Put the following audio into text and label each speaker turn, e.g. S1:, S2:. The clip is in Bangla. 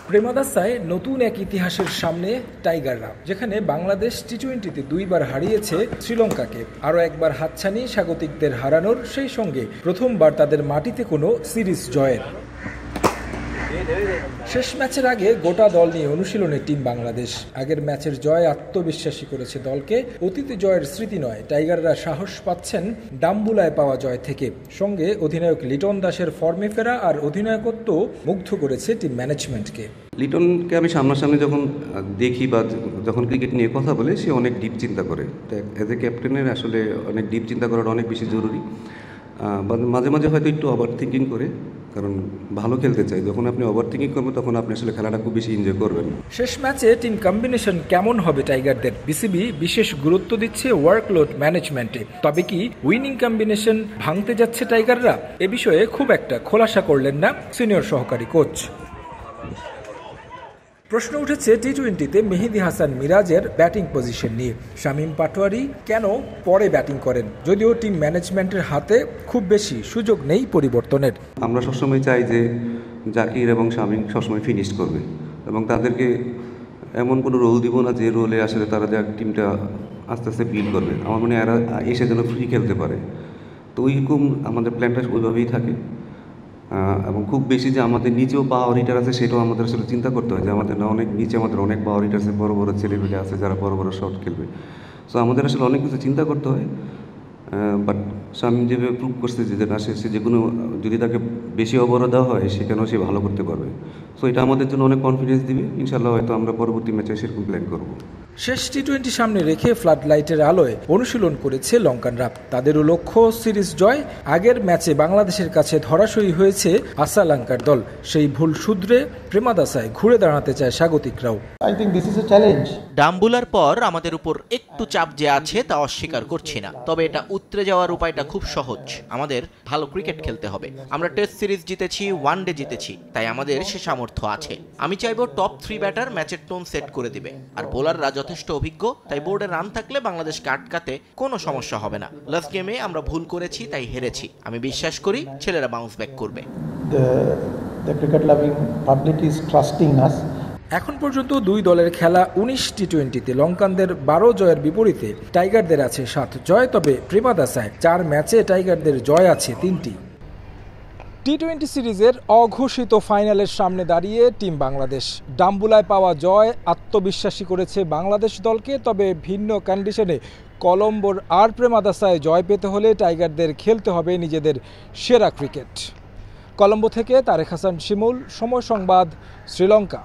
S1: প্রেমাদাসায় নতুন এক ইতিহাসের সামনে টাইগাররা, যেখানে বাংলাদেশ টি-20-তে 2বার হারিয়েছে শ্রীলঙ্কাকে, আরও একবার হাতছানি স্বাগতিকদের হারানোর, সেই সঙ্গে প্রথমবার তাদের মাটিতে কোনো সিরিজ জয়ের। শেষ ম্যাচের আগে গোটা দল নিয়ে অনুশীলনে টিম বাংলাদেশ। আগের ম্যাচের জয় আত্মবিশ্বাসী করেছে দলকে। অতীতে জয়ের স্মৃতি নয়, টাইগাররা সাহস পাচ্ছেন ডাম্বুলায় পাওয়া জয় থেকে। সঙ্গে অধিনায়ক লিটন দাসের ফর্মে ফেরা আর অধিনায়কত্ব মুগ্ধ করেছে টিম ম্যানেজমেন্টকে।
S2: লিটনকে আমি সামনাসামনি যখন দেখি বা যখন ক্রিকেট নিয়ে কথা বলে, সে অনেক ডিপ চিন্তা করে। এজ এ ক্যাপ্টেনের আসলে অনেক ডিপ চিন্তা করাটা অনেক বেশি জরুরি। মাঝে মাঝে হয়তো একটু ওভার থিঙ্কিং করে, কারণ ভালো খেলতে চাই। যখন আপনি ওভার থিঙ্কিং করবেন তখন আপনি আসলে খেলাটা খুব বেশি এনজয় করবেন।
S1: শেষ ম্যাচে টিম কম্বিনেশন কেমন হবে টাইগারদের? বিসিবি বিশেষ গুরুত্ব দিচ্ছে ওয়ার্কলোড ম্যানেজমেন্টে। তবে কি উইনিং কম্বিনেশন ভাঙতে যাচ্ছে টাইগাররা? এ বিষয়ে খুব একটা খোলাসা করলেন না সিনিয়র সহকারী কোচ। প্রশ্ন উঠেছে টি-20তে মেহেদী হাসান মিরাজের ব্যাটিং পজিশন নিয়ে। শামীম পাটোয়ারি কেন পরে ব্যাটিং করেন? যদিও টিম ম্যানেজমেন্টের হাতে খুব বেশি সুযোগ নেই পরিবর্তনের।
S2: আমরা সবসময় চাই যে জাকির এবং শামীম সবসময় ফিনিশ করবে, এবং তাদেরকে এমন কোনো রোল দিব না যে রোলে আসলে তারা টিমটা আস্তে আস্তে বিল্ড করবে। আমার মনে হয় এরা এসে যেন ফ্রি খেলতে পারে। তো ওইরকম আমাদের প্ল্যানটা ওইভাবেই থাকে। এবং খুব বেশি যে আমাদের নিচেও পাওয়ার হিটার আছে সেটাও আমাদের আসলে চিন্তা করতে হয়, যে আমাদের অনেক নিচে আমাদের অনেক পাওয়ার হিটার আছে, বড় বড় ছেলেমেয়ে আছে যারা বড় বড় শট খেলবে। সো আমাদের আসলে অনেক কিছু চিন্তা করতে হয়। বাট শামীম যেভাবে প্রুভ করছে যে না, সে যে কোনো যদি তাকে বেশি ওভারও দেওয়া হয় সেখানেও সে ভালো করতে পারবে। সো এটা আমাদের জন্য অনেক কনফিডেন্স দিবে। ইনশাল্লাহ হয়তো আমরা পরবর্তী ম্যাচে সেরকম প্ল্যান করবো।
S1: শেষ টি-20 সামনে রেখে ফ্লাড লাইটের আলোয় অনুশীলন করেছে লঙ্কানরা। তাদেরও লক্ষ্য সিরিজ জয়। আগের ম্যাচে বাংলাদেশের কাছে ধরাশয়ী হয়েছে আসালঙ্কার দল। সেই ভুল শুধরে প্রেমাদাসায় ঘুরে দাঁড়াতে চায় স্বাগতিকরাও।
S3: ডাম্বুলার পর আমাদের উপর একটু চাপ যে আছে তা অস্বীকার করছি না, তবে এটা উতরে যাওয়ার উপায়টা খুব সহজ। আমাদের ভালো ক্রিকেট খেলতে হবে। আমরা টেস্ট সিরিজ জিতেছি, ওয়ানডে জিতেছি, তাই আমাদের সে সামর্থ্য আছে। আমি চাইবো টপ 3 ব্যাটার ম্যাচের টোন সেট করে দিবে, আর বোলাররা যথেষ্ট অভিজ্ঞ, তাই বোর্ডে রান থাকলে বাংলাদেশকে আটকাতে কোনো সমস্যা হবে না। লাস্ট গেমে আমরা ভুল করেছি, তাই হেরেছি। আমি বিশ্বাস করি ছেলেরা বাউন্স ব্যাক করবে।
S1: এখন পর্যন্ত দুই দলের খেলা 19 টি-20তে লঙ্কানদের 12 জয়ের বিপরীতে টাইগারদের আছে 7 জয়। তবে প্রেমাদাসায় 4 ম্যাচে টাইগারদের জয় আছে 3টি। টি-20 সিরিজের অঘোষিত ফাইনালের সামনে দাঁড়িয়ে টিম বাংলাদেশ। ডাম্বুলায় পাওয়া জয় আত্মবিশ্বাসী করেছে বাংলাদেশ দলকে। তবে ভিন্ন কন্ডিশনে কলম্বোর আর প্রেমাদাসায় জয় পেতে হলে টাইগারদের খেলতে হবে নিজেদের সেরা ক্রিকেট। কলম্বো থেকে তারেক হাসান শিমুল, সময় সংবাদ, শ্রীলঙ্কা।